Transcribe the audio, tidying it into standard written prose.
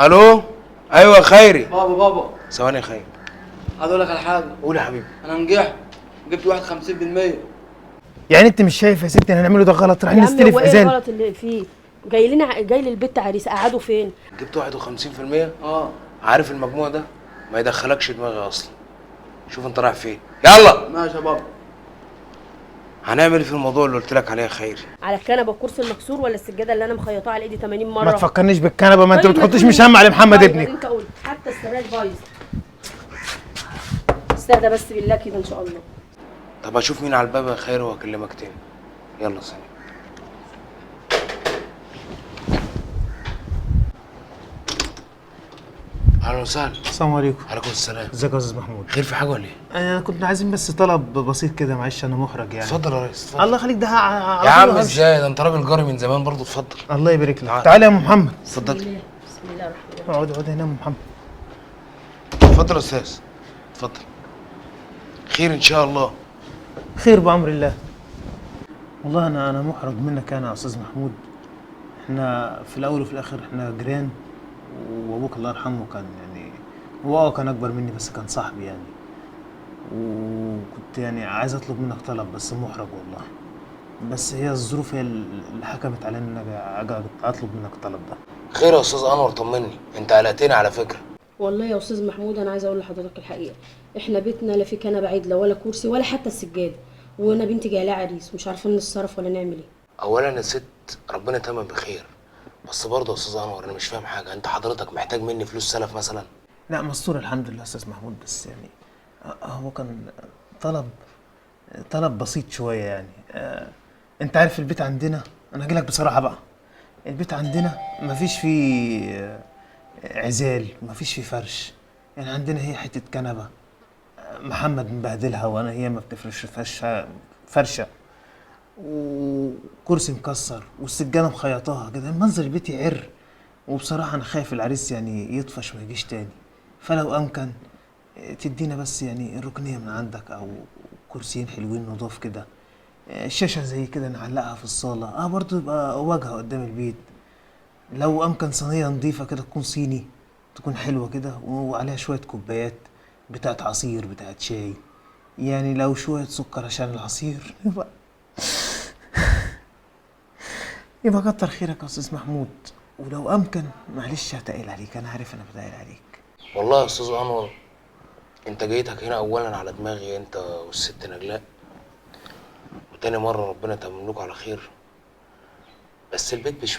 الو. ايوه يا خيري. بابا ثواني يا خيري. عايز اقول لك على حاجه. قول يا حبيبي. انا نجحت، جبت 51%. يعني انت مش شايف يا ستي ان هنعمله ده غلط؟ رايحين يا عم نستلف هو ايه ازال. الغلط اللي فيه؟ جاي للبيت عريس، قعدوا فين؟ جبت 51%. اه عارف المجموع ده ما يدخلكش دماغي اصلا. شوف انت رايح فين. يلا. ماشي يا بابا. هنعمل ايه في الموضوع اللي قلت لك عليه يا خيري؟ على الكنبه الكرسي المكسور ولا السجاده اللي انا مخيطاها على ايدي 80 مره؟ ما تفكرنيش بالكنبه، ما انت طيب ما تحطيش تقول مش هم على محمد طيب ابنك. انت قول حتى السراير بايظه. استهدى بس بالله كده ان شاء الله. طب اشوف مين على الباب يا خيري واكلمك تاني. يلا سلام. اهلا وسهلا. السلام عليكم. عليكم السلام. ازيك يا استاذ محمود؟ خير في حاجه ولا ايه؟ انا كنت عايزين بس طلب بسيط كده، معلش انا محرج يعني. اتفضل يا ريس اتفضل. الله يخليك، ده على يا طول عم همشي. ازاي ده انت راجل جاري من زمان برضه. اتفضل. الله يبارك لك. تعال. تعالى يا ام محمد. اتفضل. بسم الله الرحمن الرحيم. اقعد هنا يا ام محمد. اتفضل يا استاذ. اتفضل. خير ان شاء الله. خير بامر الله. والله انا محرج منك انا يا استاذ محمود. احنا في الاول وفي الاخر احنا جيران، وابوك الله يرحمه كان يعني هو كان اكبر مني بس كان صاحبي يعني. وكنت يعني عايز اطلب منك طلب بس محرج والله. بس هي الظروف هي اللي حكمت علينا ان اجي اطلب منك الطلب ده. خير يا استاذ انور طمني. انت قلقتني على فكره. والله يا استاذ محمود انا عايزه اقول لحضرتك الحقيقه، احنا بيتنا لا في كنبه عدله ولا كرسي ولا حتى السجاده، وانا بنتي جايه لها عريس مش عارفين نتصرف ولا نعمل ايه. اولا يا ست ربنا يتمم بخير. بس برضه يا استاذ انور انا مش فاهم حاجه. انت حضرتك محتاج مني فلوس سلف مثلا؟ لا مستور الحمد لله يا استاذ محمود، بس يعني هو كان طلب بسيط شويه يعني. انت عارف البيت عندنا، انا هجيلك بصراحه بقى، البيت عندنا مفيش فيه عزال، مفيش فيه فرش. يعني عندنا هي حته كنبه محمد مبهدلها، وانا هي ما بتفرش فرشه، وكرسي مكسر والسجاده مخيطاها كده، منظر البيت يعر. وبصراحه انا خايف العريس يعني يطفش وما يجيش تاني. فلو امكن تدينا بس يعني الركنيه من عندك، او كرسيين حلوين نضاف كده، شاشه زي كده نعلقها في الصاله، برضه يبقى واجهه قدام البيت. لو امكن صينيه نضيفه كده تكون صيني، تكون حلوه كده وعليها شويه كوبايات بتاعت عصير بتاعت شاي، يعني لو شويه سكر عشان العصير يبقى كتر خيرك يا استاذ محمود. ولو امكن معلش هتقل عليك، انا عارف انا بتقل عليك. والله يا استاذ انور انت جيتك هنا اولا على دماغي انت والست نجلاء، وتاني مره ربنا يتمم لكم على خير. بس البيت مش